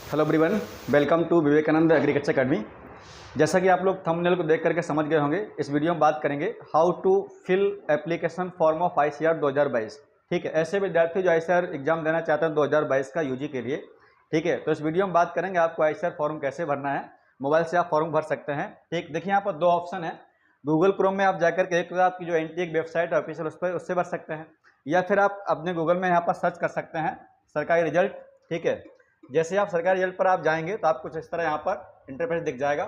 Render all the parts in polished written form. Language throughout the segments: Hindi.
Hello everyone, welcome to Vivekananda agriculture academy. जैसा कि आप लोग थंबनेल को देख करके समझ गए होंगे, इस वीडियो में बात करेंगे how to fill application form of ICR 2022। ठीक है, ऐसे विद्यार्थी जो आईसीआर एग्जाम देना चाहते हैं 2022 का यूजी के लिए। ठीक है, तो इस वीडियो में बात करेंगे आपको आईसीआर फॉर्म कैसे भरना है। मोबाइल से आप फॉर्म भर सकते हैं। ठीक, देखिए यहाँ पर दो ऑप्शन है। गूगल क्रोम में आप जाकर के एक तो आपकी जो एनटीए की वेबसाइट है ऑफिशियल, उस पर उससे भर सकते हैं, या फिर आप अपने गूगल में यहाँ पर सर्च कर सकते हैं सरकारी रिजल्ट। ठीक है, जैसे आप सरकारी रिजल्ट पर आप जाएंगे तो आपको कुछ इस तरह यहाँ पर इंटरफेस दिख जाएगा।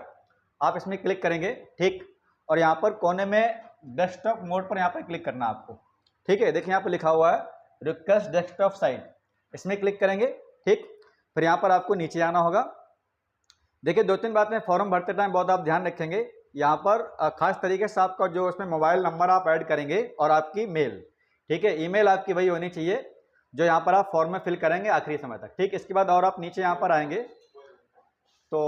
आप इसमें क्लिक करेंगे, ठीक, और यहाँ पर कोने में डेस्कटॉप मोड पर यहाँ पर क्लिक करना आपको। ठीक है, देखिए यहाँ पर लिखा हुआ है रिक्वेस्ट डेस्कटॉप साइट, इसमें क्लिक करेंगे। ठीक, फिर यहाँ पर आपको नीचे आना होगा। देखिए दो तीन बातें फॉर्म भरते टाइम बहुत आप ध्यान रखेंगे। यहाँ पर खास तरीके से आपका जो उसमें मोबाइल नंबर आप ऐड करेंगे और आपकी मेल, ठीक है, ईमेल आपकी वही होनी चाहिए जो यहाँ पर आप फॉर्म में फिल करेंगे आखिरी समय तक। ठीक, इसके बाद और आप नीचे यहाँ पर आएंगे तो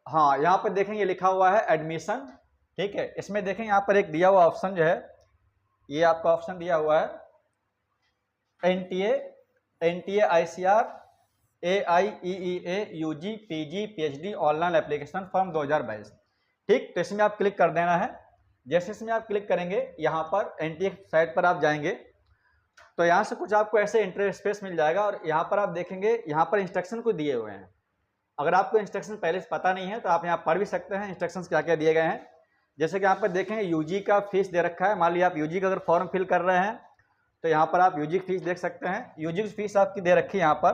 हाँ, यहाँ पर देखेंगे लिखा हुआ है एडमिशन। ठीक है, इसमें देखें यहाँ पर एक दिया हुआ ऑप्शन जो है, ये आपका ऑप्शन दिया हुआ है NTA ICR AIEEA UG PG PhD online application form 2022। ठीक, तो इसमें आप क्लिक कर देना है। जैसे इसमें आप क्लिक करेंगे यहाँ पर एनटीए साइट पर आप जाएंगे तो यहाँ से कुछ आपको ऐसे इंटरफेस मिल जाएगा और यहाँ पर आप देखेंगे यहाँ पर इंस्ट्रक्शन को दिए हुए हैं। अगर आपको इंस्ट्रक्शन पहले से पता नहीं है तो आप यहाँ पढ़ भी सकते हैं इंस्ट्रक्शंस क्या क्या दिए गए हैं। जैसे कि यहाँ पर देखेंगे यूजी का फीस दे रखा है। मान लिया आप यूजी का अगर फॉर्म फिल कर रहे हैं तो यहाँ पर आप यूजी की फीस देख सकते हैं। यूजी की फीस आपकी दे रखी है यहाँ पर,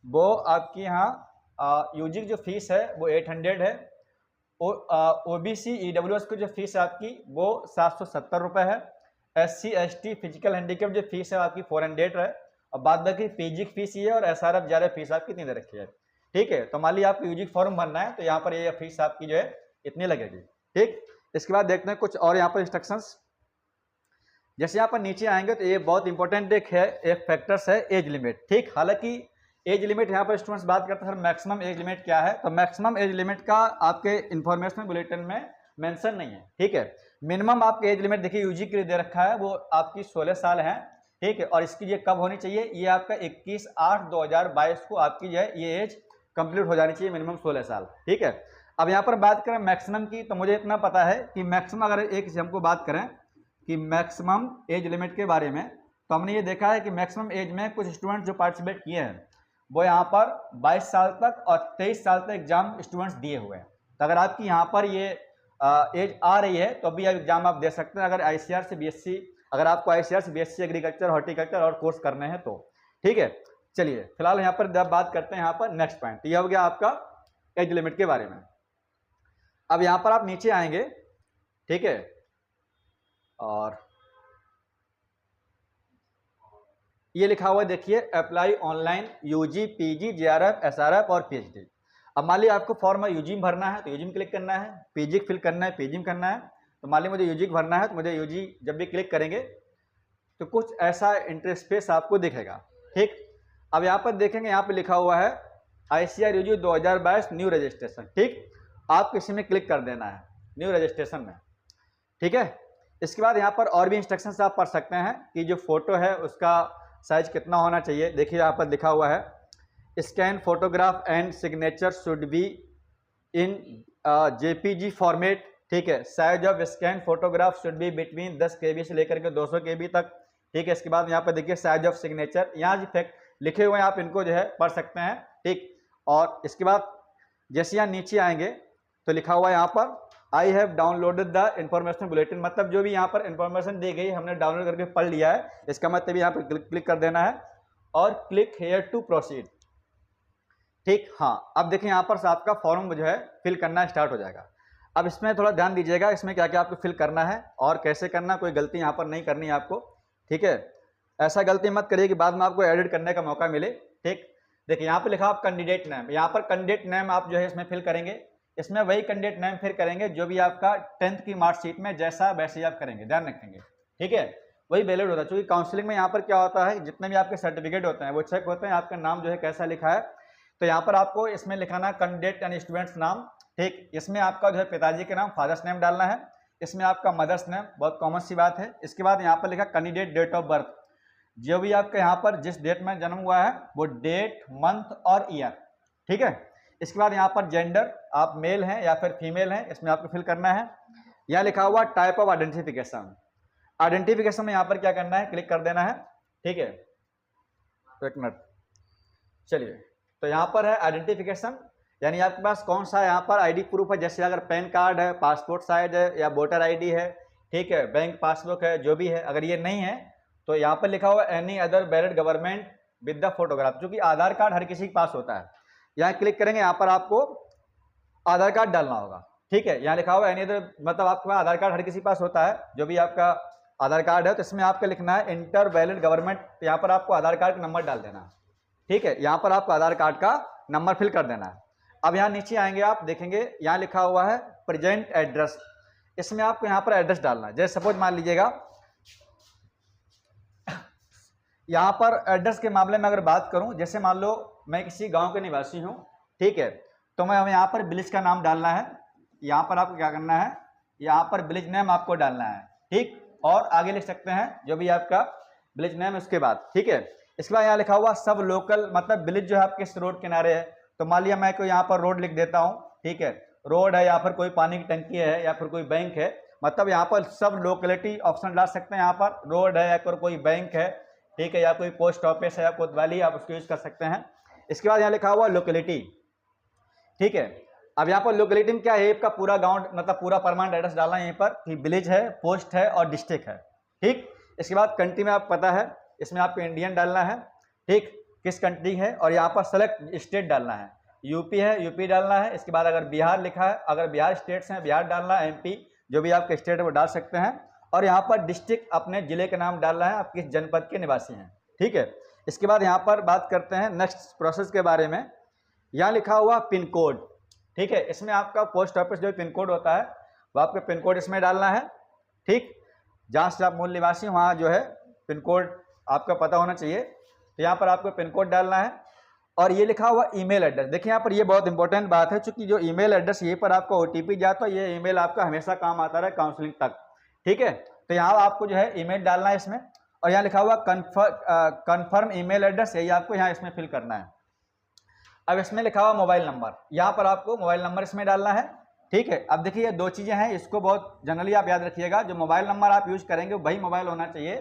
वो आपकी यहाँ यूजी की जो फीस है वो 800 है। OBC EWS की जो फीस है आपकी वो 770 रुपये है। SC ST फिजिकल हैंडीकैप जो फीस है आपकी 400 है। और बाद बाकी पीजी की फीस ये है और SRF JRF फीस आपकी इतनी दे रखी है। ठीक है, तो मान लिया आपको यूजी फॉर्म भरना है तो यहाँ पर ये फीस आपकी जो है इतनी लगेगी। ठीक, इसके बाद देखते हैं कुछ और यहाँ पर इंस्ट्रक्शंस। जैसे यहाँ पर नीचे आएंगे तो ये बहुत इंपॉर्टेंट एक फैक्टर्स है एज लिमिट। ठीक, हालांकि एज लिमिट यहाँ पर स्टूडेंट्स बात करते हैं मैक्सिमम एज लिमिट क्या है, तो मैक्सिमम एज लिमिट का आपके इंफॉर्मेशन बुलेटिन में मेंशन नहीं है। ठीक है, मिनिमम आपके एज लिमिट देखिए यूजी के लिए दे रखा है, वो आपकी 16 साल है। ठीक है, और इसकी ये कब होनी चाहिए, ये आपका 21/8/2022 को आपकी जो है ये एज कंप्लीट हो जानी चाहिए, मिनिमम 16 साल। ठीक है, अब यहाँ पर बात करें मैक्सिमम की, तो मुझे इतना पता है कि मैक्सिमम अगर एक हमको बात करें कि मैक्सिमम एज लिमिट के बारे में, तो हमने ये देखा है कि मैक्सिमम एज में कुछ स्टूडेंट जो पार्टिसिपेट किए हैं वो यहाँ पर 22 साल तक और 23 साल तक एग्जाम स्टूडेंट्स दिए हुए हैं। तो अगर आपकी यहाँ पर ये एज आ रही है तो अभी एग्जाम आप दे सकते हैं, अगर आईसीआर से बीएससी, अगर आपको आईसीआर से बीएससी एग्रीकल्चर हॉर्टिकल्चर और कोर्स करने हैं तो। ठीक है, चलिए फिलहाल यहाँ पर बात करते हैं यहाँ पर नेक्स्ट पॉइंट। ये हो गया आपका एज लिमिट के बारे में। अब यहाँ पर आप नीचे आएंगे, ठीक है, और ये लिखा हुआ देखिए apply online UG PG JRF SRF और पीएचडी। अब मान लिया आपको फॉर्म यूजी में भरना है तो यूजी में क्लिक करना है, पीजी फिल करना है पीजी में करना है। तो मान लिया मुझे यूजी भरना है तो मुझे यूजी जब भी क्लिक करेंगे तो कुछ ऐसा इंटरफेस आपको दिखेगा। ठीक, अब यहाँ पर देखेंगे यहाँ पर लिखा हुआ है आईसीआर यूजी 2022 न्यू रजिस्ट्रेशन। ठीक, आप किसी में क्लिक कर देना है न्यू रजिस्ट्रेशन में। ठीक है, इसके बाद यहाँ पर और भी इंस्ट्रक्शंस आप पढ़ सकते हैं कि जो फोटो है उसका साइज कितना होना चाहिए। देखिए यहाँ पर लिखा हुआ है scan photograph and signature should be in JPG format. ठीक है, size of scan photograph should be between 10 KB से लेकर के 200 KB तक। ठीक है, इसके बाद यहाँ पर देखिए साइज ऑफ सिग्नेचर, यहाँ जो फैक्ट लिखे हुए हैं आप इनको जो है पढ़ सकते हैं। ठीक, और इसके बाद जैसे यहाँ नीचे आएंगे तो लिखा हुआ है यहाँ पर I have downloaded the information bulletin, मतलब जो भी यहाँ पर इंफॉर्मेशन दी गई हमने डाउनलोड करके पढ़ लिया है। इसका मतलब यहाँ पर क्लिक कर देना है और क्लिक हेयर टू प्रोसीड। ठीक, हाँ, अब देखिए यहाँ पर आपका फॉर्म जो है फिल करना स्टार्ट हो जाएगा। अब इसमें थोड़ा ध्यान दीजिएगा, इसमें क्या क्या आपको फिल करना है और कैसे करना, कोई गलती यहाँ पर नहीं करनी है आपको। ठीक है, ऐसा गलती मत करिए कि बाद में आपको एडिट करने का मौका मिले। ठीक, देखिए यहाँ पर लिखा आप कैंडिडेट नेम, यहाँ पर कैंडिडेट नेम आप जो है इसमें फिल करेंगे। इसमें वही कैंडिडेट नेम फिर करेंगे जो भी आपका 10th की मार्कशीट में जैसा वैसे ही आप करेंगे, ध्यान रखेंगे। ठीक है, वही वैलिड होता है, क्योंकि काउंसलिंग में यहाँ पर क्या होता है जितने भी आपके सर्टिफिकेट होते हैं वो चेक होते हैं, आपका नाम जो है कैसा लिखा है। तो यहाँ पर आपको इसमें लिखाना कैंडिडेट एंड स्टूडेंट्स नाम। ठीक, इसमें आपका जो है पिताजी के नाम फादर्स नेम डालना है, इसमें आपका मदर्स नेम, बहुत कॉमन सी बात है। इसके बाद यहाँ पर लिखा कैंडिडेट डेट ऑफ बर्थ, जो भी आपका यहाँ पर जिस डेट में जन्म हुआ है वो डेट मंथ और ईयर। ठीक है, इसके बाद यहाँ पर जेंडर, आप मेल हैं या फिर फीमेल हैं, इसमें आपको फिल करना है। यहाँ लिखा हुआ टाइप ऑफ आइडेंटिफिकेशन, आइडेंटिफिकेशन में यहाँ पर क्या करना है, क्लिक कर देना है। ठीक है, तो एक मिनट, चलिए, तो यहाँ पर है आइडेंटिफिकेशन, यानी आपके पास कौन सा यहाँ पर आईडी प्रूफ है, जैसे अगर पैन कार्ड है, पासपोर्ट साइज है, या वोटर आईडी है, ठीक है, बैंक पासबुक है, जो भी है। अगर ये नहीं है तो यहाँ पर लिखा हुआ any other valid government with the photograph, क्योंकि आधार कार्ड हर किसी के पास होता है। यहाँ क्लिक करेंगे, यहाँ पर आपको आधार कार्ड डालना होगा। ठीक है, यहाँ लिखा हुआ एनी अदर, मतलब आपके पास आधार कार्ड हर किसी के पास होता है, जो भी आपका आधार कार्ड है, तो इसमें आपका लिखना है इंटर वैलिड गवर्नमेंट, तो यहाँ पर आपको आधार कार्ड का नंबर डाल देना है। ठीक है, यहाँ पर आपको आधार कार्ड का नंबर फिल कर देना है। अब यहाँ नीचे आएंगे, आप देखेंगे यहाँ लिखा हुआ है प्रेजेंट एड्रेस, इसमें आपको यहाँ पर एड्रेस डालना है। जैसे सपोज मान लीजिएगा, यहाँ पर एड्रेस के मामले में अगर बात करूँ, जैसे मान लो मैं किसी गांव के निवासी हूँ, ठीक है, तो मैं यहाँ पर विलेज का नाम डालना है। यहाँ पर आपको क्या करना है, यहाँ पर विलेज नेम आपको डालना है। ठीक, और आगे लिख सकते हैं जो भी आपका विलेज नेम, उसके बाद। ठीक है, इसके बाद यहाँ लिखा हुआ सब लोकल, मतलब विलेज जो है आपके इस रोड किनारे है, तो मान लिया मैं कोई यहाँ पर रोड लिख देता हूँ। ठीक है, रोड है या फिर कोई पानी की टंकी है या फिर कोई बैंक है, मतलब यहाँ पर सब लोकेलिटी ऑप्शन डाल सकते हैं। यहाँ पर रोड है या फिर कोई बैंक है, ठीक है, या कोई पोस्ट ऑफिस है या कोतवाली, आप उसको यूज कर सकते हैं। इसके बाद यहाँ लिखा हुआ लोकेलिटी। ठीक है, अब यहाँ पर लोकेलिटी में क्या है, आपका पूरा गांव, मतलब पूरा परमानेंट एड्रेस डालना है यहाँ पर, कि विलेज है, पोस्ट है और डिस्ट्रिक्ट है। ठीक, इसके बाद कंट्री में आप पता है, इसमें आपको इंडियन डालना है। ठीक, किस कंट्री है, और यहाँ पर सेलेक्ट स्टेट डालना है, यूपी है, यूपी डालना है। इसके बाद अगर बिहार लिखा है, अगर बिहार स्टेट्स हैं, बिहार डालना है, एमपी, जो भी आपके स्टेट है वो डाल सकते हैं। और यहाँ पर डिस्ट्रिक्ट, अपने जिले के नाम डालना है, आप किस जनपद के निवासी हैं। ठीक है, इसके बाद यहाँ पर बात करते हैं नेक्स्ट प्रोसेस के बारे में। यहाँ लिखा हुआ पिन कोड। ठीक है, इसमें आपका पोस्ट ऑफिस जो पिन कोड होता है, वो आपका पिन कोड इसमें डालना है। ठीक, जहाँ से आप मूल निवासी वहाँ जो है पिन कोड आपका पता होना चाहिए, तो यहाँ पर आपको पिन कोड डालना है। और ये लिखा हुआ ईमेल एड्रेस, देखिए यहाँ पर ये बहुत इंपॉर्टेंट बात है, चूंकि जो ईमेल एड्रेस ये पर आपका ओटीपी जाता है, ये ईमेल आपका हमेशा काम आता रहा काउंसलिंग तक। ठीक है, तो यहाँ आपको जो है ईमेल डालना है इसमें। और यहाँ लिखा हुआ कन्फर्म ईमेल एड्रेस, यही आपको यहाँ इसमें फिल करना है। अब इसमें लिखा हुआ मोबाइल नंबर, यहाँ पर आपको मोबाइल नंबर इसमें डालना है। ठीक है, अब देखिए ये दो चीज़ें हैं, इसको बहुत जनरली आप याद रखिएगा। जो मोबाइल नंबर आप यूज़ करेंगे वही मोबाइल होना चाहिए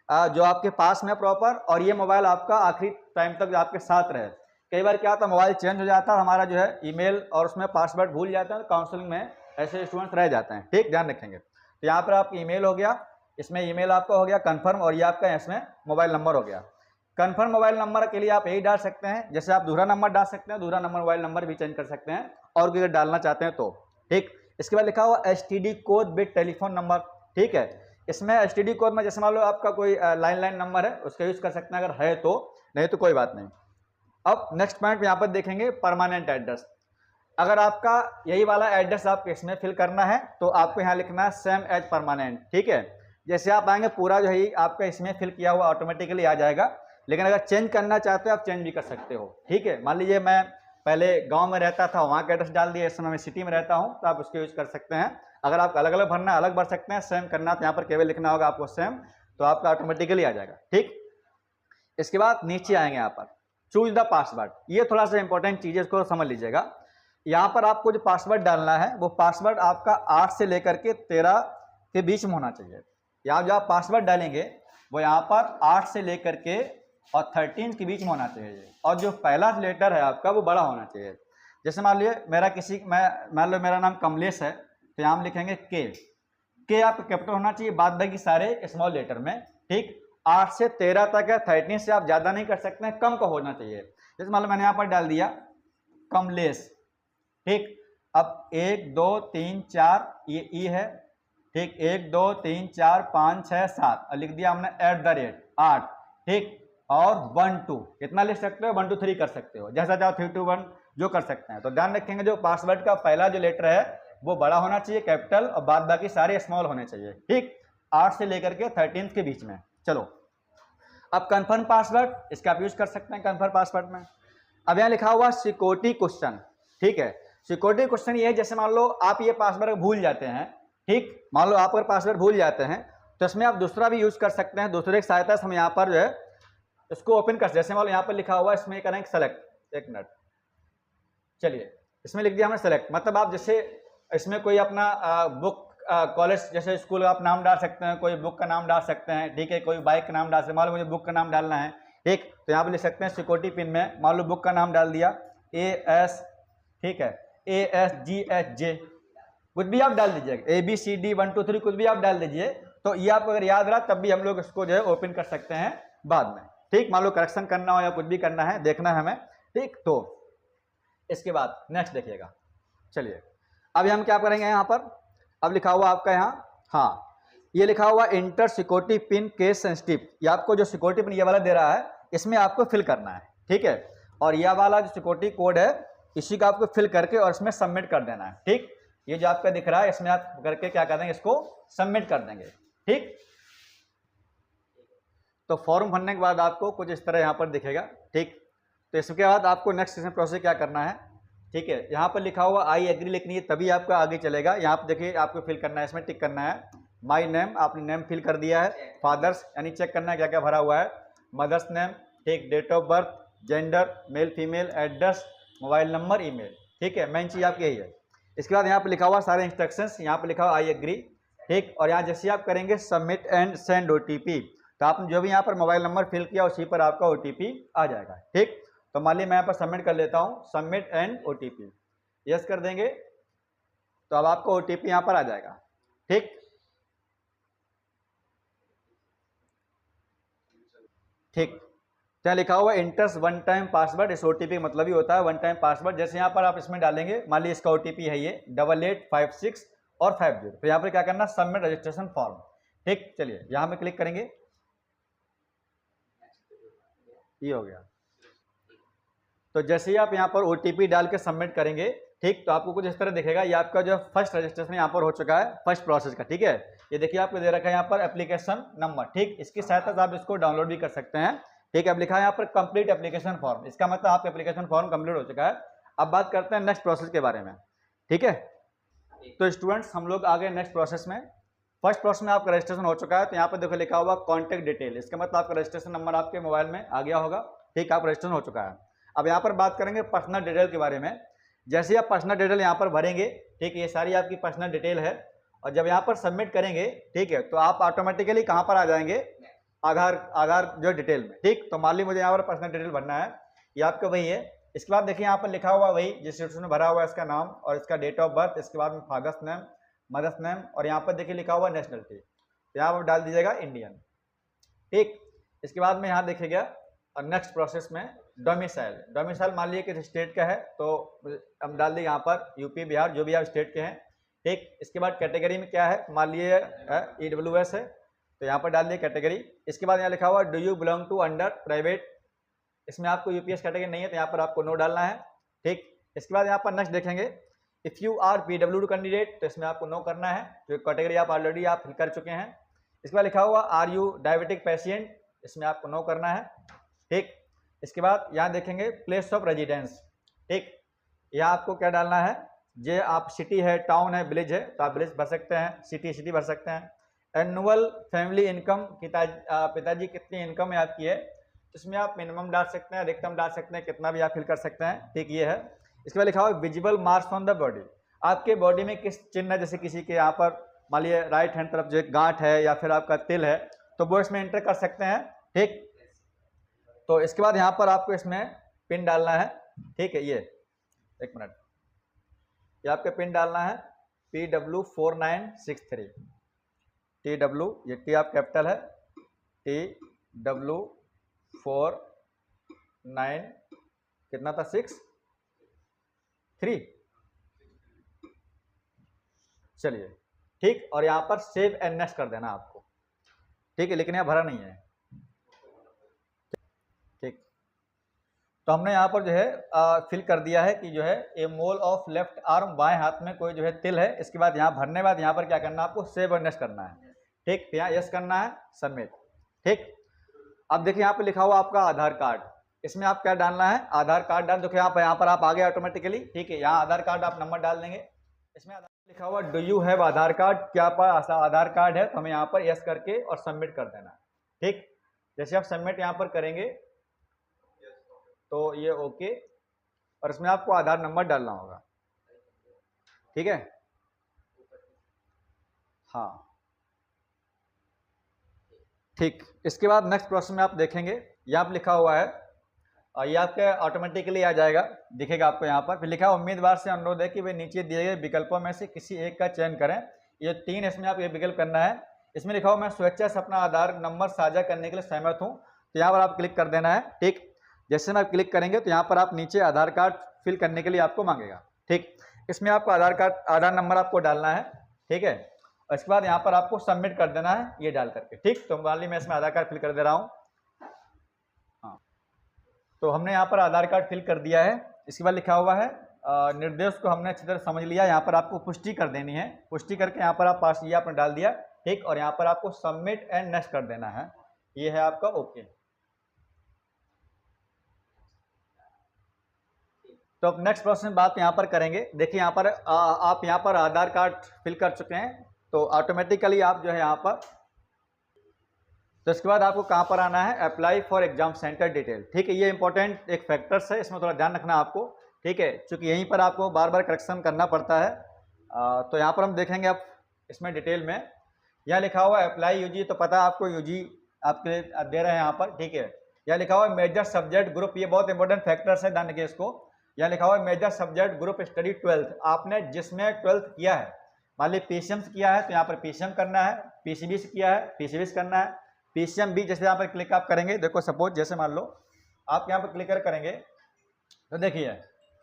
जो आपके पास में प्रॉपर, और ये मोबाइल आपका आखिरी टाइम तक आपके साथ रहे। कई बार क्या होता है, मोबाइल चेंज हो जाता है, हमारा जो है ईमेल और उसमें पासवर्ड भूल जाता है, काउंसलिंग में ऐसे स्टूडेंट्स रह जाते हैं। ठीक, ध्यान रखेंगे। तो यहाँ पर आपका ईमेल हो गया, इसमें ईमेल आपका हो गया कन्फर्म, और ये आपका इसमें मोबाइल नंबर हो गया। कन्फर्म मोबाइल नंबर के लिए आप यही डाल सकते हैं, जैसे आप दूसरा नंबर डाल सकते हैं, दूसरा नंबर मोबाइल नंबर भी चेंज कर सकते हैं, और अगर डालना चाहते हैं तो। ठीक, इसके बाद लिखा हुआ STD code with telephone number. ठीक है, इसमें एसटीडी कोड में जैसे मान लो आपका कोई लाइन नंबर है, उसका यूज़ कर सकते हैं अगर है तो, नहीं तो कोई बात नहीं। अब नेक्स्ट पॉइंट यहाँ पर देखेंगे परमानेंट एड्रेस। अगर आपका यही वाला एड्रेस आपको इसमें फिल करना है, तो आपको यहाँ लिखना है सेम एज परमानेंट। ठीक है, जैसे आप आएंगे पूरा जो है आपका इसमें फिल किया हुआ ऑटोमेटिकली आ जाएगा, लेकिन अगर चेंज करना चाहते हो आप चेंज भी कर सकते हो। ठीक है, मान लीजिए मैं पहले गांव में रहता था, वहाँ का एड्रेस डाल दिया, इस समय मैं सिटी में रहता हूँ, तो आप उसको यूज़ कर सकते हैं। अगर आपको अलग अलग भरना है अलग भर सकते हैं, सेम करना तो यहाँ पर केवल लिखना होगा आपको सेम, तो आपका ऑटोमेटिकली आ जाएगा। ठीक, इसके बाद नीचे आएंगे यहाँ पर चूज द पासवर्ड, ये थोड़ा सा इंपॉर्टेंट चीज़ है, इसको समझ लीजिएगा। यहाँ पर आपको जो पासवर्ड डालना है वो पासवर्ड आपका 8 से लेकर के 13 के बीच में होना चाहिए। यहाँ जो आप पासवर्ड डालेंगे वो यहाँ पर 8 से लेकर के और 13 के बीच में होना चाहिए, और जो पहला लेटर है आपका वो बड़ा होना चाहिए। जैसे मान लीजिए मान लो मेरा नाम कमलेश है, तो यहाँ हम लिखेंगे के आपका कैपिटल होना चाहिए, बाद बाकी सारे स्मॉल लेटर में। ठीक, 8 से 13 तक है, 13 से आप ज़्यादा नहीं कर सकते हैं, कम का होना चाहिए। जैसे मान लो मैंने यहाँ पर डाल दिया कमलेश। ठीक, अब 1 2 3 4 ये ई है। ठीक, 1 2 3 4 5 6 7 लिख दिया हमने @ 8। ठीक, और 1 2 इतना लिख सकते हो, 1 2 3 कर सकते हो, जैसा चाहो 3 2 1 जो कर सकते हैं। तो ध्यान रखेंगे जो पासवर्ड का पहला जो लेटर है वो बड़ा होना चाहिए कैपिटल, और बाद बाकी सारे स्मॉल होने चाहिए। ठीक, 8 से लेकर के 13 के बीच में। चलो, अब कन्फर्म पासवर्ड, इसका आप यूज कर सकते हैं कन्फर्म पासवर्ड में। अब यहाँ लिखा हुआ सिक्योरिटी क्वेश्चन। ठीक है, सिक्योरिटी क्वेश्चन ये है, जैसे मान लो आप ये पासवर्ड भूल जाते हैं। ठीक, मान लो आप अगर पासवर्ड भूल जाते हैं तो इसमें आप दूसरा भी यूज कर सकते हैं, दूसरे की सहायता से हम यहाँ पर जो है इसको ओपन कर, जैसे मान लो यहाँ पर लिखा हुआ, इसमें करेंगे सेलेक्ट, एक मिनट, चलिए इसमें लिख दिया हमने सेलेक्ट, मतलब आप जैसे इसमें कोई अपना बुक कॉलेज जैसे स्कूल का आप नाम डाल सकते हैं, कोई बुक का नाम डाल सकते हैं, ठीक है, कोई बाइक का नाम डाल सकते हैं, मान लो मुझे बुक का नाम डालना है, ठीक, तो यहाँ पे लिख सकते हैं सिक्योरिटी पिन में मान लो बुक का नाम डाल दिया AS, ठीक है, ASGHJ, कुछ भी आप डाल दीजिएगा, ABCD 1 2 3 कुछ भी आप डाल दीजिए, तो ये आपको अगर याद रहा तब भी हम लोग इसको जो है ओपन कर सकते हैं बाद में, ठीक, मान लो करेक्शन करना हो या कुछ भी करना है, देखना है हमें, ठीक। तो इसके बाद नेक्स्ट देखिएगा, चलिए अभी हम क्या करेंगे यहाँ पर, अब लिखा हुआ आपका यहाँ, हाँ ये लिखा हुआ inter security pin case sensitive, ये आपको जो सिक्योरिटी पिन ये वाला दे रहा है इसमें आपको फिल करना है, ठीक है, और यह वाला जो सिक्योरिटी कोड है इसी का आपको फिल करके और इसमें सबमिट कर देना है, ठीक, ये जो आपका दिख रहा है इसमें आप करके क्या कर देंगे, इसको सबमिट कर देंगे, ठीक। तो फॉर्म भरने के बाद आपको कुछ इस तरह यहाँ पर दिखेगा, ठीक, तो इसके बाद आपको नेक्स्ट इसमें प्रोसेस क्या करना है, ठीक है, यहाँ पर लिखा हुआ आई एग्री लिखनी है तभी आपका आगे चलेगा, यहाँ पर देखिए आपको फिल करना है, इसमें टिक करना है, माई नेम आपने नेम फिल कर दिया है, फादर्स यानी चेक करना है क्या क्या भरा हुआ है, मदर्स नेम, ठीक, date of birth, gender male female, address, mobile number, email, ठीक है, मेन चीज़ आपकी यही है। इसके बाद यहाँ पर लिखा हुआ सारे इंस्ट्रक्शंस, यहाँ पर लिखा हुआ आई एग्री, ठीक, और यहाँ जैसे आप करेंगे सबमिट एंड सेंड OTP, तो आपने जो भी यहाँ पर मोबाइल नंबर फिल किया उसी पर आपका OTP आ जाएगा, ठीक। तो मान लीजिए मैं यहाँ पर सबमिट कर लेता हूँ, सबमिट एंड OTP, यस कर देंगे तो अब आपको OTP यहाँ पर आ जाएगा, ठीक, ठीक, क्या लिखा हुआ इंटर्स वन टाइम पासवर्ड, इस OTP मतलब ही होता है वन टाइम पासवर्ड, जैसे यहाँ पर आप इसमें डालेंगे, मान लीजिए इसका OTP है ये 8856 और 50, तो यहाँ पर क्या करना, सबमिट रजिस्ट्रेशन फॉर्म, ठीक, चलिए यहाँ पे क्लिक करेंगे, ये हो गया, तो जैसे ही आप यहाँ पर OTP डाल के सबमिट करेंगे, ठीक, तो आपको कुछ इस तरह दिखेगा, ये आपका जो फर्स्ट रजिस्ट्रेशन यहाँ पर हो चुका है फर्स्ट प्रोसेस का, ठीक है, ये देखिए आपको दे रखा है यहाँ पर एप्लीकेशन नंबर, ठीक, इसकी सहायता से आप इसको डाउनलोड भी कर सकते हैं, ठीक है, अब लिखा है यहाँ पर कंप्लीट एप्लीकेशन फॉर्म, इसका मतलब आपका एप्लीकेशन फॉर्म कंप्लीट हो चुका है। अब बात करते हैं नेक्स्ट प्रोसेस के बारे में, ठीक है, तो स्टूडेंट्स हम लोग आगे नेक्स्ट प्रोसेस में, फर्स्ट प्रोसेस में आपका रजिस्ट्रेशन हो चुका है, तो यहाँ पर देखो लिखा हुआ कॉन्टैक्ट डिटेल, इसका मतलब आपका रजिस्ट्रेशन नंबर आपके मोबाइल में आ गया होगा, ठीक, आप रजिस्ट्रेशन हो चुका है। अब यहाँ पर बात करेंगे पर्सनल डिटेल के बारे में, जैसे आप पर्सनल डिटेल यहाँ पर भरेंगे, ठीक है, ये सारी आपकी पर्सनल डिटेल है, और जब यहाँ पर सबमिट करेंगे, ठीक है, तो आप ऑटोमेटिकली कहाँ पर आ जाएंगे, आधार जो डिटेल में, ठीक, तो मान लीजिए मुझे यहाँ पर पर्सनल डिटेल भरना है, ये आपका वही है। इसके बाद देखिए यहाँ पर लिखा हुआ वही जिस ने भरा हुआ है इसका नाम और इसका डेट ऑफ बर्थ, इसके बाद में फादर्स नेम, मदर्स नेम, और यहाँ पर देखिए लिखा हुआ नेशनलिटी, तो यहाँ पर डाल दीजिएगा इंडियन, ठीक। इसके बाद में यहाँ देखिएगा और नेक्स्ट प्रोसेस में डोमिसाइल मान लीजिए किस स्टेट का है तो हम डाल दें यहाँ पर यूपी बिहार जो भी आप स्टेट के हैं, ठीक। इसके बाद कैटेगरी में क्या है, मान लीजिए EWS है तो यहाँ पर डाल दिए कैटेगरी। इसके बाद यहाँ लिखा हुआ do you belong to under private, इसमें आपको UPS कैटेगरी नहीं है तो यहाँ पर आपको नो डालना है, ठीक। इसके बाद यहाँ पर नेक्स्ट देखेंगे if you are PWD candidate, तो इसमें आपको नो करना है, जो कैटेगरी आप ऑलरेडी आप फिल कर चुके हैं। इसके बाद लिखा हुआ आर यू डायबिटिक पेशेंट, इसमें आपको नो करना है, ठीक। इसके बाद यहाँ देखेंगे प्लेस ऑफ रेजिडेंस, ठीक, यहाँ आपको क्या डालना है, जे आप सिटी है, टाउन है, विलेज है तो आप विलेज भर सकते हैं, सिटी भर सकते हैं। एनुअल फैमिली इनकम, पिताजी कितनी इनकम है आपकी है, इसमें आप मिनिमम डाल सकते हैं, अधिकतम डाल सकते हैं, कितना भी आप फिल कर सकते हैं, ठीक, ये है। इसके बाद लिखा हुआ visible marks on the body, आपके बॉडी में किस चिन्ह है, जैसे किसी के यहाँ पर मान लीजिए राइट हैंड तरफ जो गांठ है या फिर आपका तिल है तो वो इसमें एंटर कर सकते हैं, ठीक। तो इसके बाद यहाँ पर आपको इसमें पिन डालना है, ठीक है, ये एक मिनट, ये आपका पिन डालना है PW4963, TW, ये T आप कैपिटल है, TW49 कितना था 63, चलिए, ठीक। और यहाँ पर सेव एंड नेक्स्ट कर देना आपको, ठीक है, लेकिन यहाँ भरा नहीं है, ठीक। तो हमने यहाँ पर जो है फिल कर दिया है कि जो है ए मोल ऑफ लेफ्ट आर्म, बाएं हाथ में कोई जो है तिल है। इसके बाद यहाँ भरने बाद यहाँ पर क्या करना है, आपको सेव एंड नेक्स्ट करना है, ठीक, यहाँ यस करना है, सबमिट, ठीक। अब देखिए यहाँ पे लिखा हुआ आपका आधार कार्ड, इसमें आप क्या डालना है, आधार कार्ड डाल, देखिए यहाँ पर आप आ गए ऑटोमेटिकली, ठीक है, यहाँ आधार कार्ड आप नंबर डाल देंगे। इसमें लिखा हुआ do you have Aadhaar card, क्या पास आधार कार्ड है, तो हमें यहाँ पर यस करके और सबमिट कर देना है, ठीक। जैसे आप सबमिट यहाँ पर करेंगे तो ये ओके, और इसमें आपको आधार नंबर डालना होगा, ठीक है। हाँ ठीक। इसके बाद नेक्स्ट प्रोसेस में आप देखेंगे यहाँ पर लिखा हुआ है, और ये आपके ऑटोमेटिकली आ जाएगा, दिखेगा आपको यहाँ पर। फिर लिखा है उम्मीदवार से अनुरोध है कि वे नीचे दिए गए विकल्पों में से किसी एक का चयन करें। ये 3 इसमें आप ये विकल्प करना है। इसमें लिखा हुआ मैं स्वेच्छा से अपना आधार नंबर साझा करने के लिए सहमत हूँ, तो यहाँ पर आप क्लिक कर देना है, ठीक। जैसे में आप क्लिक करेंगे तो यहाँ पर आप नीचे आधार कार्ड फिल करने के लिए आपको मांगेगा, ठीक। इसमें आपको आधार नंबर आपको डालना है, ठीक है। और इसके बाद यहाँ पर आपको सबमिट कर देना है ये डाल करके, ठीक। तो मान ली मैं इसमें आधार कार्ड फिल कर दे रहा हूँ। तो हमने यहाँ पर आधार कार्ड फिल कर दिया है। इसके बाद लिखा हुआ है निर्देश को हमने अच्छी तरह समझ लिया। यहाँ पर आपको पुष्टि कर देनी है, पुष्टि करके यहाँ पर आप पास ये आपने डाल दिया, ठीक। और यहाँ पर आपको सबमिट एंड नेक्स्ट कर देना है, ये है आपका ओके। तो अब नेक्स्ट प्रोसेस में बात यहाँ पर करेंगे। देखिए यहाँ पर आप यहाँ पर आधार कार्ड फिल कर चुके हैं, तो ऑटोमेटिकली आप जो है यहाँ पर, तो इसके बाद आपको कहाँ पर आना है, apply for exam centre detail, ठीक है। ये इंपॉर्टेंट एक फैक्टर्स है, इसमें थोड़ा ध्यान रखना आपको, ठीक है, क्योंकि यहीं पर आपको बार बार करेक्शन करना पड़ता है। तो यहाँ पर हम देखेंगे अब इसमें डिटेल में, यहाँ लिखा हुआ है अप्लाई यूजी, तो पता है आपको यूजी आपके लिए दे रहे हैं यहाँ पर, ठीक है। यहाँ लिखा हुआ है मेजर सब्जेक्ट ग्रुप, ये बहुत इंपॉर्टेंट फैक्टर्स है, ध्यान रखिए इसको। यहाँ लिखा हुआ है major subject group study 12th, आपने जिसमें 12th किया है, मान ली पीसीएम से किया है तो यहाँ पर पीसीएम करना है, पीसीबी से किया है पीसीबी से करना है, पीसीएम भी जैसे यहाँ पर क्लिक आप करेंगे, देखो सपोज जैसे मान लो आप यहाँ पर क्लिक करेंगे तो देखिए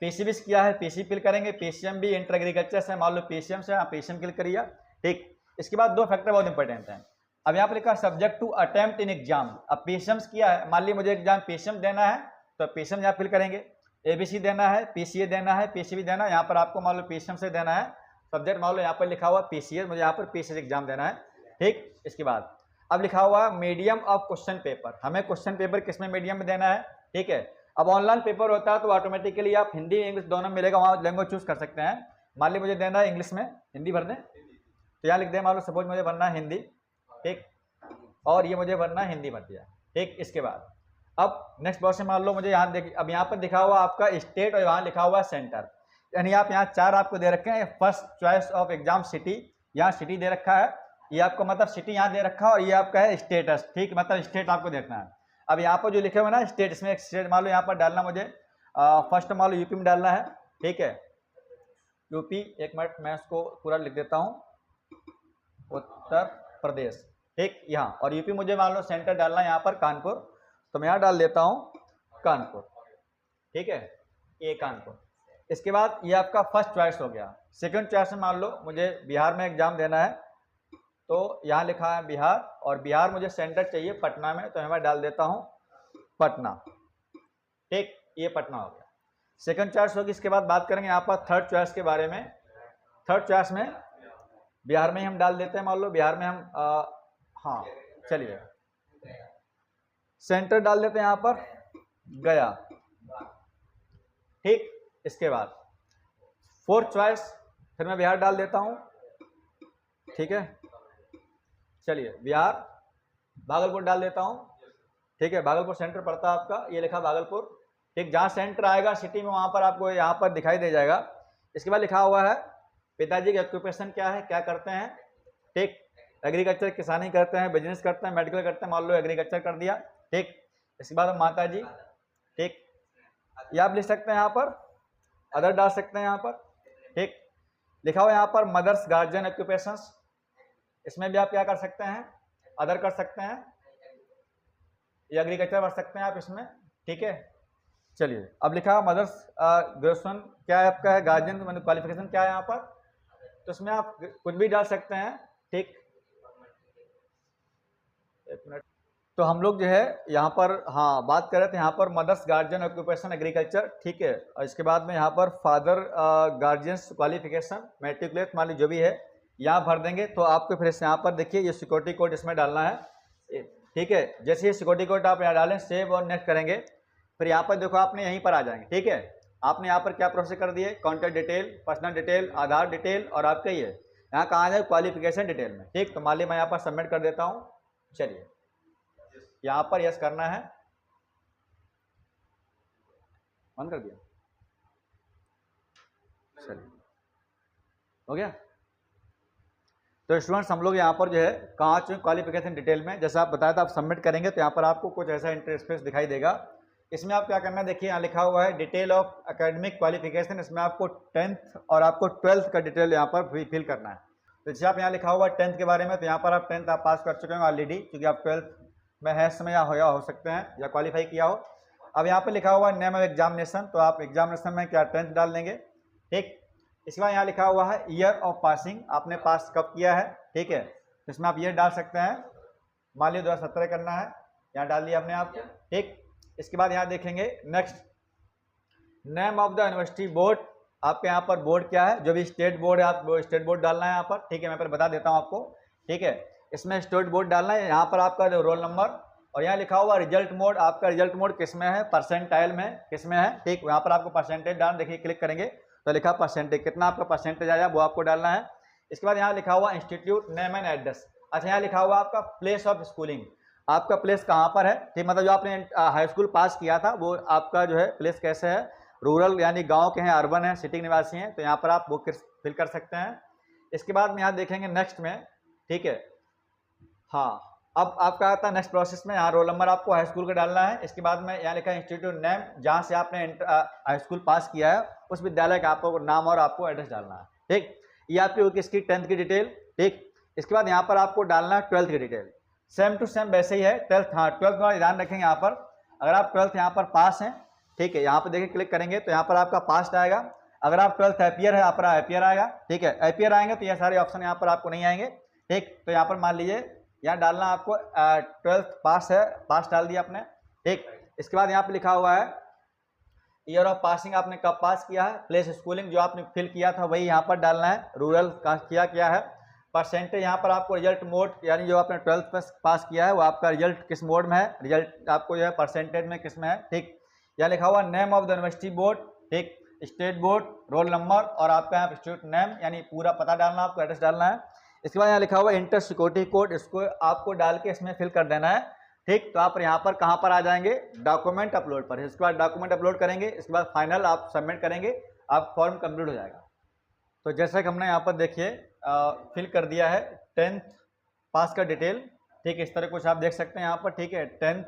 पीसीबी से किया है पीसीबी क्लिक करेंगे, पीसीएम भी इंटर एग्रीकल्चर से मान लो पीसीएम से, आप पीसीएम क्लिक करिए, ठीक। इसके बाद 2 फैक्टर बहुत इंपॉर्टेंट हैं। अब यहाँ पर लिखा subject to attempt in exam, अब पीसीएम से किया है, मान ली मुझे एग्जाम पीसीएम देना है तो पीसीएम यहाँ फिल करेंगे, एबीसी देना है, पीसीए देना है, पीसीबी देना है, यहाँ पर आपको मान लो पीसीएम से देना है, सब्जेक्ट मान लो यहाँ पर लिखा हुआ पीसीए, मुझे यहाँ पर पीसीए एग्जाम देना है, ठीक। इसके बाद अब लिखा हुआ मीडियम ऑफ क्वेश्चन पेपर, हमें क्वेश्चन पेपर किसमें मीडियम में देना है, ठीक है। अब ऑनलाइन पेपर होता है तो ऑटोमेटिकली आप हिंदी इंग्लिश दोनों मिलेगा, वहाँ लैंग्वेज चूज कर सकते हैं। मान ली मुझे देना है इंग्लिश में, हिंदी भर दें, तो यहाँ लिख दें मान लो सपोज मुझे भरना है हिंदी, ठीक, और ये मुझे भरना है हिंदी भर दिया, ठीक। इसके बाद अब नेक्स्ट बॉक्स में मान लो मुझे यहाँ देखिए, अब यहाँ पर दिखा हुआ आपका स्टेट और यहाँ लिखा हुआ सेंटर, यानी आप यहाँ 4 आपको दे रखे हैं। First choice of exam city, यहाँ सिटी दे रखा है, ये आपको मतलब सिटी यहाँ दे रखा है, और ये आपका है स्टेटस, ठीक, मतलब स्टेट आपको देखना है। अब यहाँ पर जो लिखे हुए ना स्टेट, इसमें एक स्टेट मान लो यहाँ पर डालना मुझे, फर्स्ट मान लो यूपी में डालना है, ठीक है, यूपी, एक मिनट मैं इसको पूरा लिख देता हूँ, उत्तर प्रदेश, ठीक, यहाँ, और यूपी मुझे मान लो सेंटर डालना है यहाँ पर कानपुर, तो मैं यहाँ डाल देता हूँ कानपुर, ठीक है, ये कानपुर। इसके बाद ये आपका फर्स्ट चॉइस हो गया। सेकंड चॉइस में मान लो मुझे बिहार में एग्जाम देना है, तो यहाँ लिखा है बिहार, और बिहार मुझे सेंटर चाहिए पटना में, तो मैं डाल देता हूँ पटना, ठीक, ये पटना हो गया, सेकंड चॉइस होगी। इसके बाद बात करेंगे यहाँ पर थर्ड चॉइस के बारे में। थर्ड चॉइस में बिहार में ही हम डाल देते हैं, मान लो बिहार में हम हाँ चलिए सेंटर डाल देते हैं यहाँ पर गया, ठीक। इसके बाद फोर्थ चॉइस फिर मैं बिहार डाल देता हूँ, ठीक है, चलिए बिहार भागलपुर डाल देता हूँ, ठीक है, भागलपुर सेंटर पड़ता है आपका, ये लिखा भागलपुर, ठीक। जहाँ सेंटर आएगा सिटी में वहाँ पर आपको यहाँ पर दिखाई दे जाएगा। इसके बाद लिखा हुआ है पिताजी का ऑक्यूपेशन क्या है, क्या करते हैं, ठीक, एग्रीकल्चर किसानी करते हैं, बिजनेस करते हैं, मेडिकल करते हैं, मान लो एग्रीकल्चर कर दिया, ठीक। इसके बाद माता जी, ठीक, ये आप लिख सकते हैं, यहाँ पर अदर डाल सकते हैं यहाँ पर, ठीक। लिखा हुआ यहाँ पर मदर्स गार्जियन ऑक्यूपेशंस, इसमें भी आप क्या कर सकते हैं, अदर कर सकते हैं, ये एग्रीकल्चर कर सकते हैं आप इसमें, ठीक है। चलिए अब लिखा है मदर्स ग्रेजुएशन क्या है आपका है, गार्जियन मतलब क्वालिफिकेशन क्या है यहाँ पर, तो इसमें आप कुछ भी डाल सकते हैं, ठीक। एक मिनट, तो हम लोग जो है यहाँ पर हाँ बात कर रहे थे यहाँ पर मदर्स गार्जियन ऑक्यूपेशन एग्रीकल्चर, ठीक है। और इसके बाद में यहाँ पर फादर गार्जियंस क्वालिफिकेशन मैट्रिकुलेट मान ली जो भी है यहाँ भर देंगे, तो आपको फिर से यहाँ पर देखिए ये सिक्योरिटी कोड इसमें डालना है, ठीक है। जैसे ये सिक्योरिटी कोड आप यहाँ डालें, सेव और नेक्स्ट करेंगे, फिर यहाँ पर देखो आपने यहीं पर आ जाएंगे, ठीक है। आपने यहाँ पर क्या प्रोसेस कर दिए, कॉन्टैक्ट डिटेल, पर्सनल डिटेल, आधार डिटेल, और आपका ये यहाँ कहाँ जाए क्वालिफिकेशन डिटेल में, ठीक। तो मान ली मैं यहाँ पर सबमिट कर देता हूँ, चलिए यहाँ पर यस करना है, बंद कर दिया, चलिए हो गया। तो स्टूडेंट्स हम लोग यहाँ पर जो है कहाँ चुके क्वालिफिकेशन डिटेल में, जैसा आप बताया था आप सबमिट करेंगे तो यहाँ पर आपको कुछ ऐसा इंटरफेस दिखाई देगा। इसमें आप क्या करना है, देखिए यहाँ लिखा हुआ है डिटेल ऑफ एकेडमिक क्वालिफिकेशन। इसमें आपको 10th और आपको 12th का डिटेल यहाँ पर फिल करना है। तो जैसे आप यहाँ लिखा हुआ है 10th के बारे में, तो यहाँ पर आप 10th आप पास कर चुके हैं ऑलरेडी, क्योंकि आप 12th में है समय या हो सकते हैं या क्वालिफाई किया हो। अब यहाँ पर लिखा हुआ है नेम ऑफ एग्जामिनेशन, तो आप एग्जामिनेशन में क्या 10th डाल देंगे, ठीक। इसके बाद यहाँ लिखा हुआ है ईयर ऑफ पासिंग, आपने पास कब किया है, ठीक है। तो इसमें आप ईयर डाल सकते हैं, मान लीजिए 2017 करना है, यहाँ डाल दिया आपने आपको, ठीक। इसके बाद यहाँ देखेंगे next name of the university board, आपके यहाँ पर बोर्ड क्या है, जो भी स्टेट बोर्ड है आप स्टेट बोर्ड डालना है यहाँ पर, ठीक है। मैं पर बता देता हूँ आपको, ठीक है। इसमें स्टेट बोर्ड डालना है, यहाँ पर आपका जो रोल नंबर, और यहाँ लिखा हुआ रिजल्ट मोड, आपका रिजल्ट मोड किस में है, परसेंटाइल में किस में है, ठीक। यहाँ पर आपको परसेंटेज डालना, देखिए क्लिक करेंगे तो लिखा परसेंटेज, कितना आपका परसेंटेज आया वो आपको डालना है। इसके बाद यहाँ लिखा हुआ इंस्टीट्यूट नेम एंड एड्रेस। अच्छा, यहाँ लिखा हुआ आपका प्लेस ऑफ स्कूलिंग, आपका प्लेस कहाँ पर है, ठीक। मतलब जो आपने हाई स्कूल पास किया था वो आपका जो है प्लेस कैसे है, रूरल यानी गांव के हैं, अर्बन है, सिटी निवासी हैं, तो यहाँ पर आप वो फिल कर सकते हैं। इसके बाद में यहाँ देखेंगे नेक्स्ट में, ठीक है। हाँ, अब आपका आता है नेक्स्ट प्रोसेस में, यहाँ रोल नंबर आपको हाई स्कूल का डालना है। इसके बाद में यहाँ लिखा है इंस्टीट्यूट नेम, जहाँ से आपने हाई स्कूल पास किया है उस विद्यालय का आपको नाम और आपको एड्रेस डालना है, ठीक। ये आपकी होगी इसकी 10th की डिटेल, ठीक। इसके बाद यहाँ पर आपको डालना है 12th की डिटेल, सेम टू सेम वैसे ही है 12th। हाँ, 12th का ध्यान रखेंगे यहाँ पर, अगर आप 12th यहाँ पर पास हैं, ठीक है, यहाँ पर देखिए क्लिक करेंगे तो यहाँ पर आपका पास्ट आएगा। अगर आप 12th एपियर है, यहाँ पर एपियर आएगा, ठीक है। एपियर आएंगे तो ये सारे ऑप्शन यहाँ पर आपको नहीं आएंगे, ठीक। तो यहाँ पर मान लीजिए यहाँ डालना आपको 12th पास है, पास डाल दिया आपने, ठीक। इसके बाद यहाँ पे लिखा हुआ है ईयर ऑफ पासिंग, आपने कब पास किया है, प्लेस स्कूलिंग जो आपने फिल किया था वही यहाँ पर डालना है, रूरल का क्या है। परसेंटेज यहाँ पर आपको रिजल्ट मोड, यानी जो आपने 12th पास किया है वो आपका रिजल्ट किस मोड में है, रिजल्ट आपको जो है परसेंटेज में किस में है, ठीक। यहाँ लिखा हुआ name of the university board, ठीक, स्टेट बोर्ड, रोल नंबर और आपका यहाँ इंस्टीट्यूट नेम यानी पूरा पता डालना, आपको एड्रेस डालना है। इसके बाद यहाँ लिखा हुआ इंटर सिक्योरिटी कोड, इसको आपको डाल के इसमें फिल कर देना है, ठीक। तो आप यहाँ पर कहाँ पर आ जाएंगे, डॉक्यूमेंट अपलोड पर। इसके बाद डॉक्यूमेंट अपलोड करेंगे, इसके बाद फाइनल आप सबमिट करेंगे, आप फॉर्म कंप्लीट हो जाएगा। तो जैसा कि हमने यहाँ पर देखिए फिल कर दिया है 10th पास का डिटेल, ठीक। इस तरह कुछ आप देख सकते हैं यहाँ पर, ठीक है। 10th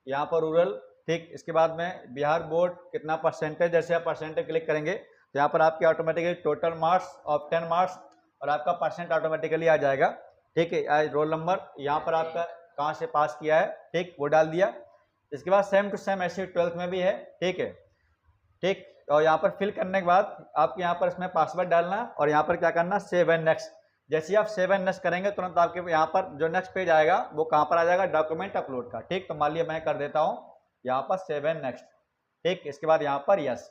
यहाँ पर रूरल, ठीक। इसके बाद में बिहार बोर्ड कितना परसेंटेज, जैसे आप परसेंटेज क्लिक करेंगे तो यहाँ पर आपके automatically total marks of 10 marks और आपका परसेंट ऑटोमेटिकली आ जाएगा, ठीक है। रोल नंबर यहाँ पर आपका कहाँ से पास किया है, ठीक, वो डाल दिया। इसके बाद सेम टू सेम ऐसे 12th में भी है, ठीक है, ठीक। और यहाँ पर फिल करने के बाद आपको यहाँ पर इसमें पासवर्ड डालना और यहाँ पर क्या करना, सेव एंड नेक्स्ट। जैसे आप सेव एंड नेक्स्ट करेंगे तुरंत आपके यहाँ पर जो नेक्स्ट पेज आएगा वो कहाँ पर आ जाएगा, डॉक्यूमेंट अपलोड का, ठीक। तो मान लिया मैं कर देता हूँ यहाँ पर सेव एंड नेक्स्ट, ठीक। इसके बाद यहाँ पर यस,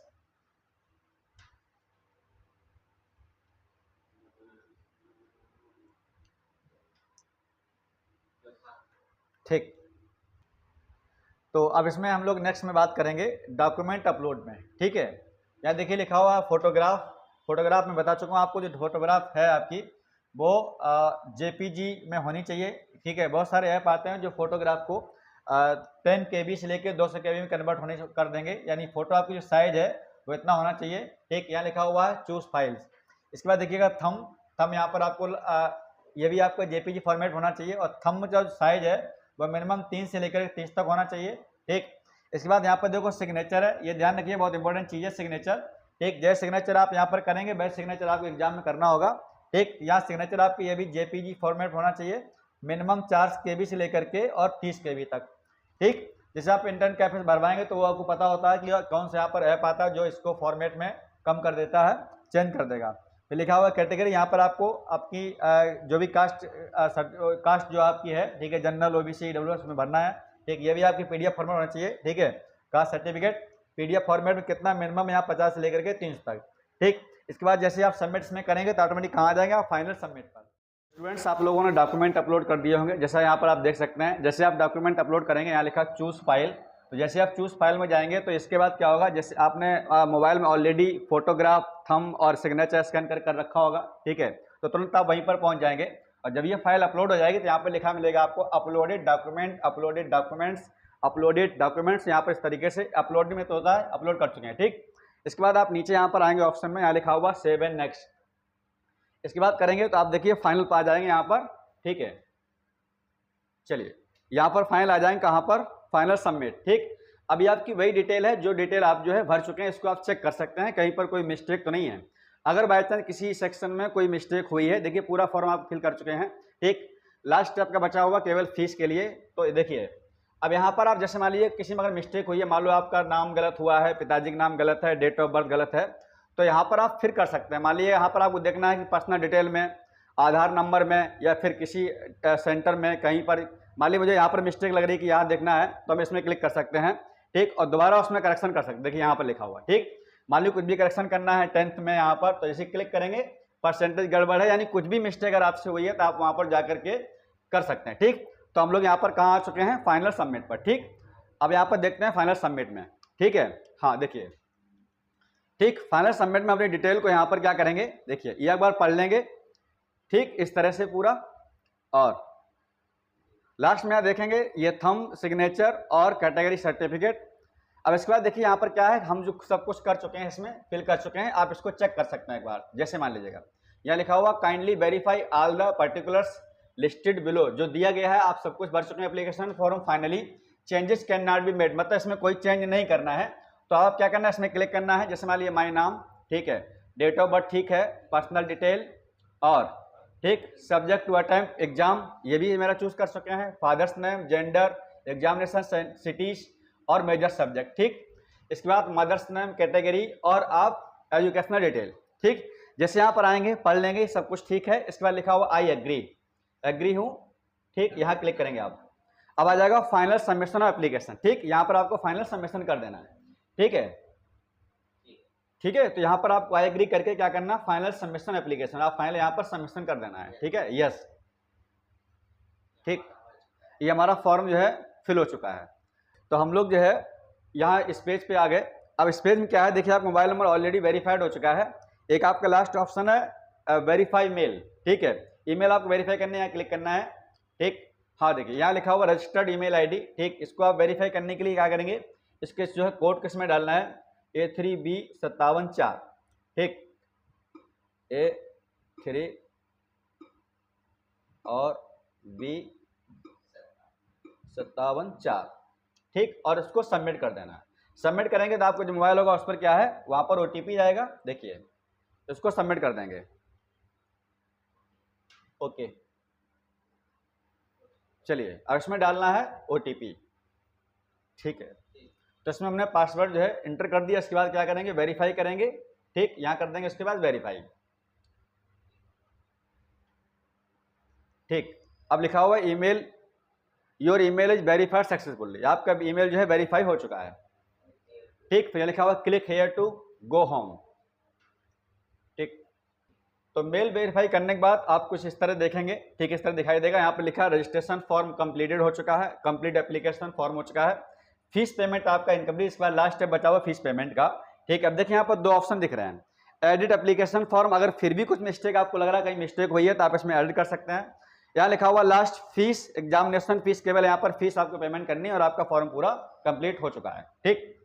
ठीक। तो अब इसमें हम लोग नेक्स्ट में बात करेंगे डॉक्यूमेंट अपलोड में, ठीक है। यहाँ देखिए लिखा हुआ है फोटोग्राफ, फोटोग्राफ में बता चुका हूँ आपको, जो फोटोग्राफ है आपकी वो जेपीजी में होनी चाहिए, ठीक है। बहुत सारे ऐप आते हैं जो फोटोग्राफ को 10 KB से लेकर 200 KB में कन्वर्ट होने कर देंगे, यानी फोटो आपकी जो साइज है वो इतना होना चाहिए, ठीक। यहाँ लिखा हुआ है चूज फाइल्स। इसके बाद देखिएगा थम यहाँ पर आपको ये भी आपका जेपीजी फॉर्मेट होना चाहिए, और थम जो साइज है वह मिनिमम 3 से लेकर 30 तक होना चाहिए, ठीक। इसके बाद यहाँ पर देखो सिग्नेचर है, ये ध्यान रखिए बहुत इंपॉर्टेंट चीज़ है सिग्नेचर, ठीक। जैसे सिग्नेचर आप यहाँ पर करेंगे वैसे सिग्नेचर आपको एग्जाम में करना होगा, ठीक। यहाँ सिग्नेचर आपकी ये भी जेपीजी फॉर्मेट होना चाहिए, मिनिमम 4 KB से लेकर के और 30 KB तक, ठीक। जैसे आप इंटरनेट कैफे भरवाएंगे तो वो आपको पता होता है कि कौन सा यहाँ पर ऐप आता है जो इसको फॉर्मेट में कम कर देता है, चेंज कर देगा। तो लिखा हुआ कैटेगरी, यहाँ पर आपको आपकी जो भी कास्ट जो आपकी है, ठीक है, जनरल OBC EWS में भरना है, ठीक। ये भी आपकी PDF फॉर्मेट होना चाहिए, ठीक है। कास्ट सर्टिफिकेट PDF फॉर्मेट में कितना मिनिमम यहाँ 50 से लेकर के 300 तक, ठीक। इसके बाद जैसे आप सबमिट में करेंगे तो ऑटोमेटिक कहाँ आ जाएंगे आप फाइनल सबमिट पर। स्टूडेंट्स आप लोगों ने डॉक्यूमेंट अपलोड कर दिए होंगे, जैसा यहाँ पर आप देख सकते हैं। जैसे आप डॉक्यूमेंट अपलोड करेंगे यहाँ लिखा चूज फाइल, तो जैसे आप चूज फाइल में जाएंगे तो इसके बाद क्या होगा, जैसे आपने मोबाइल में ऑलरेडी फोटोग्राफ, थंब और सिग्नेचर स्कैन कर रखा होगा, ठीक है। तो तुरंत आप वहीं पर पहुंच जाएंगे और जब ये फाइल अपलोड हो जाएगी तो यहाँ पर लिखा मिलेगा आपको uploaded document, uploaded documents, uploaded documents. यहाँ पर इस तरीके से अपलोड में तो होता है अपलोड कर चुके हैं, ठीक। इसके बाद आप नीचे यहाँ पर आएंगे ऑप्शन में, यहाँ लिखा हुआ सेव एंड नेक्स्ट, इसके बाद करेंगे तो आप देखिए फाइनल पर आ जाएंगे यहाँ पर, ठीक है। चलिए यहाँ पर फाइनल आ जाएंगे, कहाँ पर, फाइनल सबमिट, ठीक। अभी आपकी वही डिटेल है जो डिटेल आप जो है भर चुके हैं, इसको आप चेक कर सकते हैं कहीं पर कोई मिस्टेक तो नहीं है। अगर बाई चांस किसी सेक्शन में कोई मिस्टेक हुई है, देखिए पूरा फॉर्म आप फिल कर चुके हैं, ठीक। लास्ट स्टेप का बचा हुआ केवल फीस के लिए, तो देखिए अब यहाँ पर आप जैसे मान लीजिए किसी में अगर मिस्टेक हुई है, मान लो आपका नाम गलत हुआ है, पिताजी का नाम गलत है, डेट ऑफ बर्थ गलत है, तो यहाँ पर आप फिर कर सकते हैं। मान लीजिए यहाँ पर आपको देखना है कि पर्सनल डिटेल में, आधार नंबर में, या फिर किसी सेंटर में कहीं पर मान लीजिए मुझे यहाँ पर मिस्टेक लग रही है कि यहाँ देखना है, तो हम इसमें क्लिक कर सकते हैं, ठीक। और दोबारा उसमें करेक्शन कर सकते हैं, देखिए यहाँ पर लिखा हुआ, ठीक। मान लीजिए कुछ भी करेक्शन करना है 10th में यहाँ पर, तो जैसे क्लिक करेंगे परसेंटेज गड़बड़ है, यानी कुछ भी मिस्टेक अगर आपसे हुई है तो आप वहाँ पर जा करके कर सकते हैं, ठीक। तो हम लोग यहाँ पर कहाँ आ चुके हैं, फाइनल सबमिट पर, ठीक। अब यहाँ पर देखते हैं फाइनल सबमिट में, ठीक है। हाँ देखिए, ठीक, फाइनल सबमिट में अपनी डिटेल को यहाँ पर क्या करेंगे, देखिए ये एक बार पढ़ लेंगे, ठीक, इस तरह से पूरा, और लास्ट में यहाँ देखेंगे ये थंब, सिग्नेचर और कैटेगरी सर्टिफिकेट। अब इसके बाद देखिए यहाँ पर क्या है, हम जो सब कुछ कर चुके हैं इसमें फिल कर चुके हैं, आप इसको चेक कर सकते हैं एक बार। जैसे मान लीजिएगा यहाँ लिखा हुआ kindly verify all the particulars listed below, जो दिया गया है आप सब कुछ भर चुके हैं application form, finally changes can not be made, मतलब इसमें कोई चेंज नहीं करना है। तो आप क्या करना है, इसमें क्लिक करना है, जैसे मान लीजिए माई नाम, ठीक है, डेट ऑफ बर्थ ठीक है, पर्सनल डिटेल, और ठीक सब्जेक्ट टू अटेम्प्ट एग्जाम, ये भी मेरा चूज कर चुके हैं, father's name, gender, examination cities और मेजर सब्जेक्ट, ठीक। इसके बाद मदर्स नेम, कैटेगरी और आप एजुकेशनल डिटेल, ठीक। जैसे यहाँ पर आएंगे पढ़ लेंगे सब कुछ ठीक है। इसके बाद लिखा हुआ आई एग्री हूँ, ठीक, यहाँ क्लिक करेंगे आप। अब आ जाएगा फाइनल सबमिशन ऑफ एप्लीकेशन, ठीक। यहाँ पर आपको फाइनल सबमिशन कर देना है, ठीक है, ठीक है। तो यहाँ पर आपको आई एग्री करके क्या करना, फाइनल सबमिशन एप्लीकेशन, आप फाइनल यहाँ पर सबमिशन कर देना है, ठीक है, यस, ठीक। ये हमारा फॉर्म जो है फिल हो चुका है। तो हम लोग जो है यहाँ इस पेज पे आ गए। अब इस पेज में क्या है, देखिए आप मोबाइल नंबर ऑलरेडी वेरीफाइड हो चुका है। एक आपका लास्ट ऑप्शन है वेरीफाई मेल, ठीक है, ईमेल आपको वेरीफाई करने यहाँ क्लिक करना है, ठीक। हाँ देखिए यहाँ लिखा हुआ रजिस्टर्ड ईमेल आईडी, ठीक। इसको आप वेरीफाई करने के लिए क्या करेंगे, इसके जो है कोड किसमें डालना है, A3B57 ठीक, A3 और B57 ठीक, और इसको सबमिट कर देना है। सबमिट करेंगे तो आपको जो मोबाइल होगा उस पर क्या है, वहां पर OTP आएगा, देखिए इसको सबमिट कर देंगे, ओके। चलिए अब इसमें डालना है OTP, ठीक है। तो इसमें हमने पासवर्ड जो है इंटर कर दिया। इसके बाद क्या करेंगे, वेरीफाई करेंगे, ठीक, यहां कर देंगे। इसके बाद वेरीफाई, ठीक। अब लिखा हुआ email, your email is verified successfully, आपका ईमेल जो है वेरीफाई हो चुका है, ठीक। फिर लिखा हुआ click here to go home, ठीक। तो मेल वेरीफाई करने के बाद आप कुछ इस तरह देखेंगे, ठीक, इस तरह दिखाई देगा। यहाँ पे लिखा है रजिस्ट्रेशन फॉर्म कंप्लीटेड हो चुका है, कंप्लीट एप्लीकेशन फॉर्म हो चुका है, फीस पेमेंट आपका इनकम्प्लीट। इसके बाद लास्ट स्टेप बचा हुआ फीस पेमेंट का, ठीक। अब देखिए यहाँ पर दो ऑप्शन दिख रहे हैं, एडिट एप्लीकेशन फॉर्म। अगर फिर भी कुछ मिस्टेक आपको लग रहा है, कहीं मिस्टेक हुई है, तो आप इसमें एडिट कर सकते हैं। यहाँ लिखा हुआ लास्ट फीस एग्जामिनेशन फीस, केवल यहाँ पर फीस आपको पेमेंट करनी है और आपका फॉर्म पूरा कंप्लीट हो चुका है, ठीक।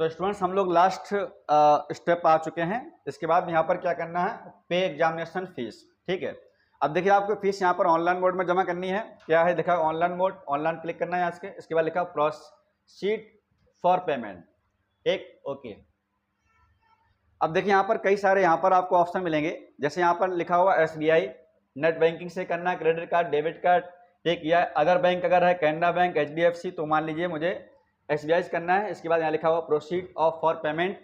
तो स्टूडेंट्स हम लोग लास्ट स्टेप आ चुके हैं। इसके बाद यहाँ पर क्या करना है, पे एग्जामिनेशन फीस, ठीक है। अब देखिए आपको फीस यहाँ पर ऑनलाइन मोड में जमा करनी है। क्या है, देखा ऑनलाइन मोड, ऑनलाइन क्लिक करना है इसके। इसके बाद लिखा प्रोसीड फॉर पेमेंट, एक, ओके। अब देखिए यहाँ पर कई सारे यहाँ पर आपको ऑप्शन मिलेंगे, जैसे यहाँ पर लिखा हुआ SBI नेट बैंकिंग से करना है, क्रेडिट कार्ड, डेबिट कार्ड, ठीक, या अदर बैंक अगर है कैनरा बैंक, HDFC, तो मान लीजिए मुझे SBI से करना है। इसके बाद यहाँ लिखा हुआ प्रोसीड ऑफ फॉर पेमेंट,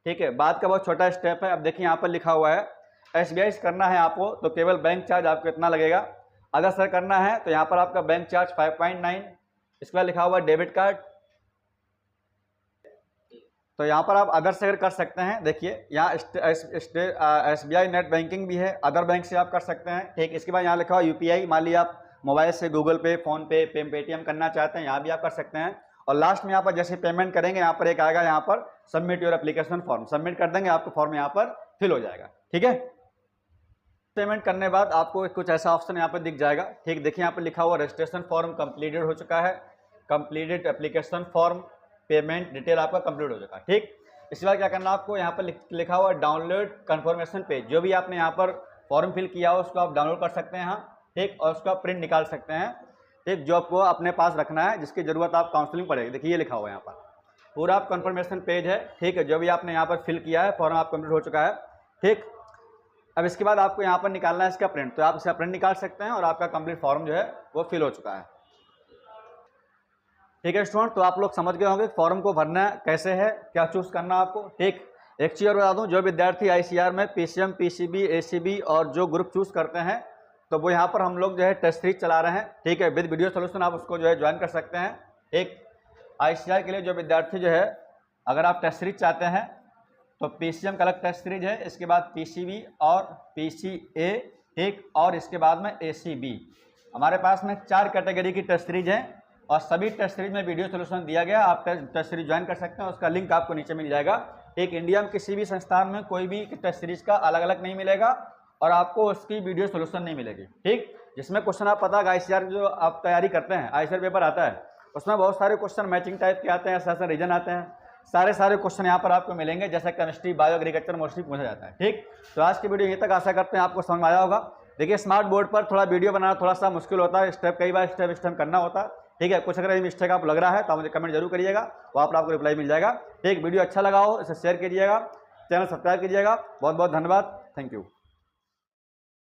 ठीक है। बाद का बहुत छोटा स्टेप है। अब देखिए यहाँ पर लिखा हुआ है SBI से करना है आपको, तो केवल बैंक चार्ज आपको इतना लगेगा। अदर सर करना है तो यहाँ पर आपका बैंक चार्ज 5.9। इसके बाद लिखा हुआ डेबिट कार्ड, तो यहाँ पर आप अदर से अगर कर सकते हैं, देखिए यहाँ SBI नेट बैंकिंग भी है, अदर बैंक से आप कर सकते हैं, ठीक। इसके बाद यहाँ लिखा हुआ UPI, मान लीजिए आप मोबाइल से गूगल पे, फोन पे, पेटीएम करना चाहते हैं, यहाँ भी आप कर सकते हैं। और लास्ट में यहाँ पर जैसे पेमेंट करेंगे, यहाँ पर एक आएगा, यहाँ पर submit your application form, submit कर देंगे, आपका फॉर्म यहाँ पर फिल हो जाएगा, ठीक है। पेमेंट करने बाद आपको कुछ ऐसा ऑप्शन यहाँ पर दिख जाएगा, ठीक। देखिए यहाँ पर लिखा हुआ रजिस्ट्रेशन फॉर्म कंप्लीटेड हो चुका है, completed application form, payment detail आपका कंप्लीट हो चुका है। ठीक, इसके बाद क्या करना आपको, यहाँ पर लिखा हुआ डाउनलोड कन्फर्मेशन पेज, जो भी आपने यहाँ पर फॉर्म फिल किया हो उसको आप डाउनलोड कर सकते हैं यहाँ। ठीक, और उसका प्रिंट निकाल सकते हैं। ठीक, जो आपको अपने पास रखना है, जिसकी ज़रूरत आप काउंसलिंग पड़ेगी। देखिए ये लिखा हुआ है यहाँ पर पूरा आप कन्फर्मेशन पेज है। ठीक है, जो भी आपने यहाँ पर फिल किया है फॉर्म आप कंप्लीट हो चुका है। ठीक, अब इसके बाद आपको यहाँ पर निकालना है इसका प्रिंट, तो आप इसका प्रिंट निकाल सकते हैं और आपका कंप्लीट फॉर्म जो है वो फिल हो चुका है। ठीक है स्टूडेंट, तो आप लोग समझ गए होंगे फॉर्म को भरना कैसे है, क्या चूज़ करना आपको। ठीक, एक चीज़ और बता दूँ, जो विद्यार्थी ICR में PCM, PCB, ACB और जो ग्रुप चूज़ करते हैं, तो वो यहाँ पर हम लोग जो है टेस्ट सीरीज चला रहे हैं। ठीक है, विद वीडियो सोल्यूशन आप उसको जो है ज्वाइन कर सकते हैं। एक ICR के लिए जो विद्यार्थी जो है, अगर आप टेस्ट सीरीज चाहते हैं तो PCM का अलग टेस्ट सीरीज है, इसके बाद PCB और PCA, ठीक, और इसके बाद में ACB। हमारे पास में 4 कैटेगरी की टेस्ट सीरीज हैं और सभी टेस्ट सीरीज में वीडियो सोल्यूशन दिया गया। आप टेस्ट सीरीज ज्वाइन कर सकते हैं, उसका लिंक आपको नीचे मिल जाएगा। एक इंडिया में किसी भी संस्थान में कोई भी टेस्ट सीरीज का अलग अलग नहीं मिलेगा और आपको उसकी वीडियो सोल्यूशन नहीं मिलेगी। ठीक, जिसमें क्वेश्चन आप पता है ICR जो आप तैयारी करते हैं, ICR पेपर आता है, उसमें बहुत सारे क्वेश्चन मैचिंग टाइप के आते हैं, ऐसा रीजन आते हैं, सारे क्वेश्चन यहाँ पर आपको मिलेंगे, जैसे केमिस्ट्री, बायो, एग्रीकल्चर मोस्टली पूछा जाता है। ठीक, तो आज की वीडियो यहीं तक, आशा करते हैं आपको समझ में आया होगा। देखिए स्मार्ट बोर्ड पर थोड़ा वीडियो बनाना थोड़ा सा मुश्किल होता है, स्टेप कई बार स्टेप करना होता है। ठीक है, कुछ अगर मिस्टेक आप लग रहा है तो आप मुझे कमेंट जरूर करिएगा, वहाँ पर आपको रिप्लाई मिल जाएगा। ठीक, वीडियो अच्छा लगा हो इसे शेयर कीजिएगा, चैनल सब्सक्राइब कीजिएगा। बहुत बहुत धन्यवाद, थैंक यू।